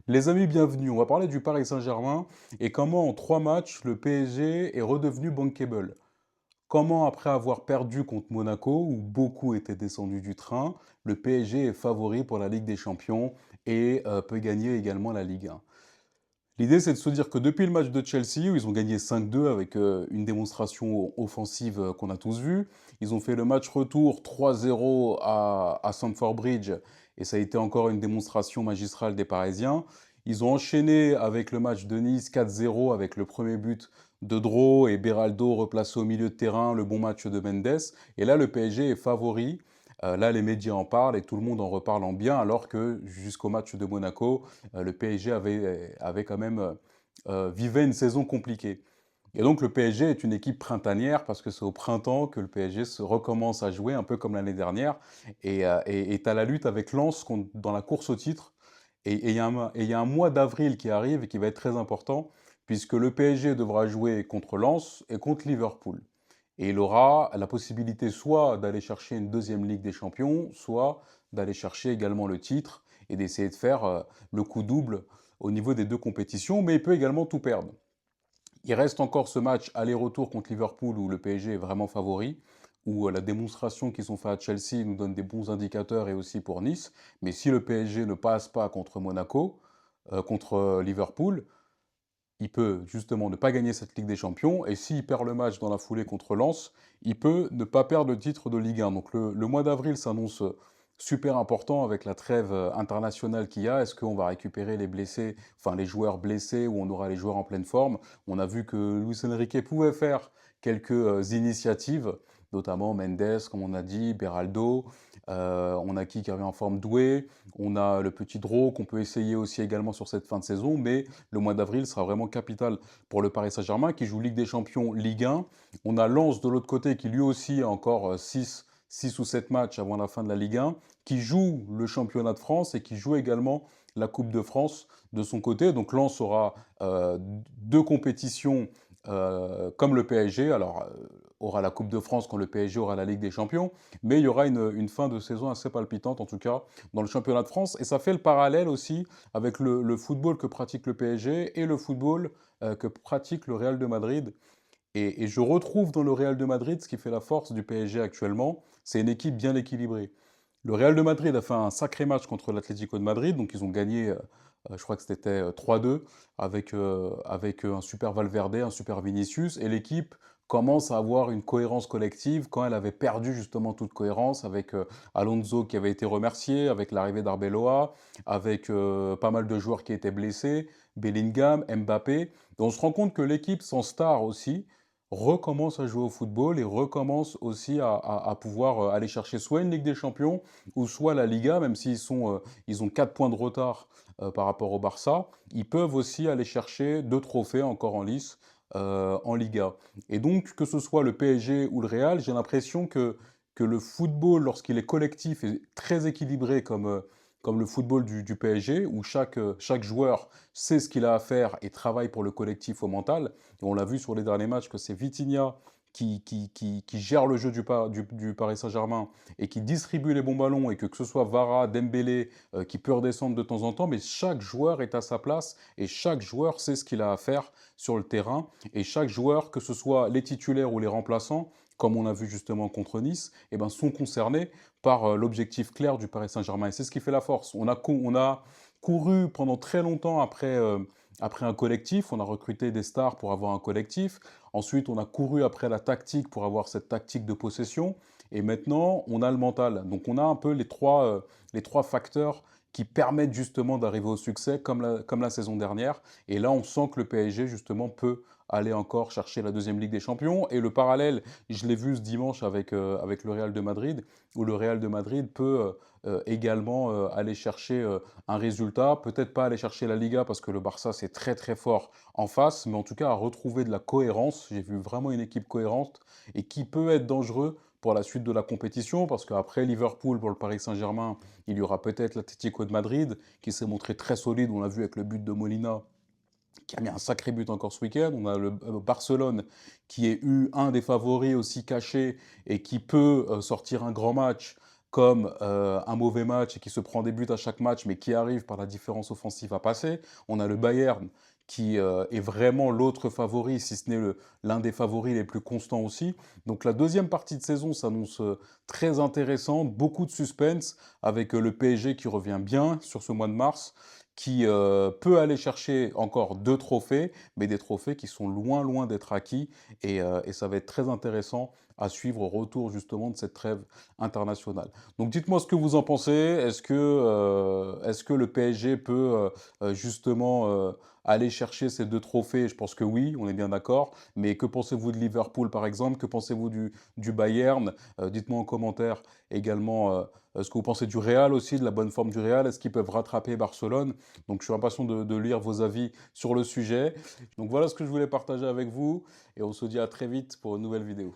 Les amis, bienvenue. On va parler du Paris Saint-Germain et comment en 3 matchs, le PSG est redevenu bankable. Comment, après avoir perdu contre Monaco, où beaucoup étaient descendus du train, le PSG est favori pour la Ligue des Champions et peut gagner également la Ligue 1. L'idée, c'est de se dire que depuis le match de Chelsea, où ils ont gagné 5-2 avec une démonstration offensive qu'on a tous vue, ils ont fait le match retour 3-0 à Stamford Bridge, et ça a été encore une démonstration magistrale des Parisiens. Ils ont enchaîné avec le match de Nice 4-0 avec le premier but de Dro et Beraldo replacé au milieu de terrain, le bon match de Mendes. Et là, le PSG est favori. Là, les médias en parlent et tout le monde en reparle en bien, alors que jusqu'au match de Monaco, le PSG avait quand même vivait une saison compliquée. Et donc le PSG est une équipe printanière parce que c'est au printemps que le PSG se recommence à jouer un peu comme l'année dernière et est à la lutte avec Lens dans la course au titre. Et il y a un mois d'avril qui arrive et qui va être très important puisque le PSG devra jouer contre Lens et contre Liverpool. Et il aura la possibilité soit d'aller chercher une deuxième Ligue des Champions, soit d'aller chercher également le titre et d'essayer de faire le coup double au niveau des deux compétitions, mais il peut également tout perdre. Il reste encore ce match aller-retour contre Liverpool où le PSG est vraiment favori, où la démonstration qu'ils ont fait à Chelsea nous donne des bons indicateurs et aussi pour Nice. Mais si le PSG ne passe pas contre Monaco, contre Liverpool, il peut justement ne pas gagner cette Ligue des Champions, et s'il perd le match dans la foulée contre Lens, il peut ne pas perdre le titre de Ligue 1. Donc le mois d'avril s'annonce super important avec la trêve internationale qu'il y a. Est-ce qu'on va récupérer les blessés, enfin les joueurs blessés, ou on aura les joueurs en pleine forme? On a vu que Luis Enrique pouvait faire quelques initiatives, notamment Mendes, comme on a dit, Beraldo, on a qui avait en forme Doué, on a le petit Draw qu'on peut essayer aussi également sur cette fin de saison, mais le mois d'avril sera vraiment capital pour le Paris Saint-Germain qui joue Ligue des Champions, Ligue 1. On a Lens de l'autre côté qui lui aussi a encore 6 ou 7 matchs avant la fin de la Ligue 1, qui joue le championnat de France et qui joue également la Coupe de France de son côté. Donc Lens aura deux compétitions comme le PSG. Alors, aura la Coupe de France quand le PSG aura la Ligue des Champions, mais il y aura une fin de saison assez palpitante, en tout cas, dans le championnat de France. Et ça fait le parallèle aussi avec le football que pratique le PSG et le football que pratique le Real de Madrid. Et je retrouve dans le Real de Madrid ce qui fait la force du PSG actuellement, c'est une équipe bien équilibrée. Le Real de Madrid a fait un sacré match contre l'Atlético de Madrid, donc ils ont gagné, je crois que c'était 3-2, avec un super Valverde, un super Vinicius, et l'équipe commence à avoir une cohérence collective quand elle avait perdu justement toute cohérence, avec Alonso qui avait été remercié, avec l'arrivée d'Arbeloa, avec pas mal de joueurs qui étaient blessés, Bellingham, Mbappé. Et on se rend compte que l'équipe sans star aussi, recommence à jouer au football et recommence aussi à pouvoir aller chercher soit une Ligue des Champions ou soit la Liga, même ils ont 4 points de retard par rapport au Barça, ils peuvent aussi aller chercher 2 trophées encore en lice en Liga. Et donc, que ce soit le PSG ou le Real, j'ai l'impression que le football, lorsqu'il est collectif, est très équilibré comme le football du PSG, où chaque joueur sait ce qu'il a à faire et travaille pour le collectif au mental. Et on l'a vu sur les derniers matchs que c'est Vitinha qui gère le jeu du Paris Saint-Germain et qui distribue les bons ballons, et que ce soit Vara, Dembélé, qui peut redescendre de temps en temps, mais chaque joueur est à sa place et chaque joueur sait ce qu'il a à faire sur le terrain. Et chaque joueur, que ce soit les titulaires ou les remplaçants, comme on a vu justement contre Nice, eh ben, sont concernés par l'objectif clair du Paris Saint-Germain. Et c'est ce qui fait la force. On a couru pendant très longtemps après un collectif, on a recruté des stars pour avoir un collectif. Ensuite, on a couru après la tactique pour avoir cette tactique de possession. Et maintenant, on a le mental. Donc, on a un peu les trois facteurs qui permettent justement d'arriver au succès, comme la saison dernière. Et là, on sent que le PSG, justement, peut aller encore chercher la deuxième Ligue des Champions. Et le parallèle, je l'ai vu ce dimanche avec le Real de Madrid, où le Real de Madrid peut également aller chercher un résultat, peut-être pas aller chercher la Liga parce que le Barça c'est très très fort en face, mais en tout cas à retrouver de la cohérence. J'ai vu vraiment une équipe cohérente et qui peut être dangereux pour la suite de la compétition, parce qu'après Liverpool pour le Paris Saint-Germain, il y aura peut-être l'Atlético de Madrid qui s'est montré très solide, on l'a vu avec le but de Molina qui a mis un sacré but encore ce week-end. On a le Barcelone qui est eu un des favoris aussi cachés et qui peut sortir un grand match comme un mauvais match et qui se prend des buts à chaque match, mais qui arrive par la différence offensive à passer. On a le Bayern qui est vraiment l'autre favori, si ce n'est l'un des favoris les plus constants aussi. Donc la deuxième partie de saison s'annonce très intéressante, beaucoup de suspense, avec le PSG qui revient bien sur ce mois de mars, qui peut aller chercher encore 2 trophées, mais des trophées qui sont loin, loin d'être acquis. Et ça va être très intéressant à suivre au retour justement de cette trêve internationale. Donc dites-moi ce que vous en pensez. Est-ce que le PSG peut justement aller chercher ces 2 trophées? Je pense que oui, on est bien d'accord. Mais que pensez-vous de Liverpool par exemple? Que pensez-vous du Bayern? Dites-moi en commentaire également ce que vous pensez du Real aussi, de la bonne forme du Real. Est-ce qu'ils peuvent rattraper Barcelone? Donc je suis impatient de lire vos avis sur le sujet. Donc voilà ce que je voulais partager avec vous et on se dit à très vite pour une nouvelle vidéo.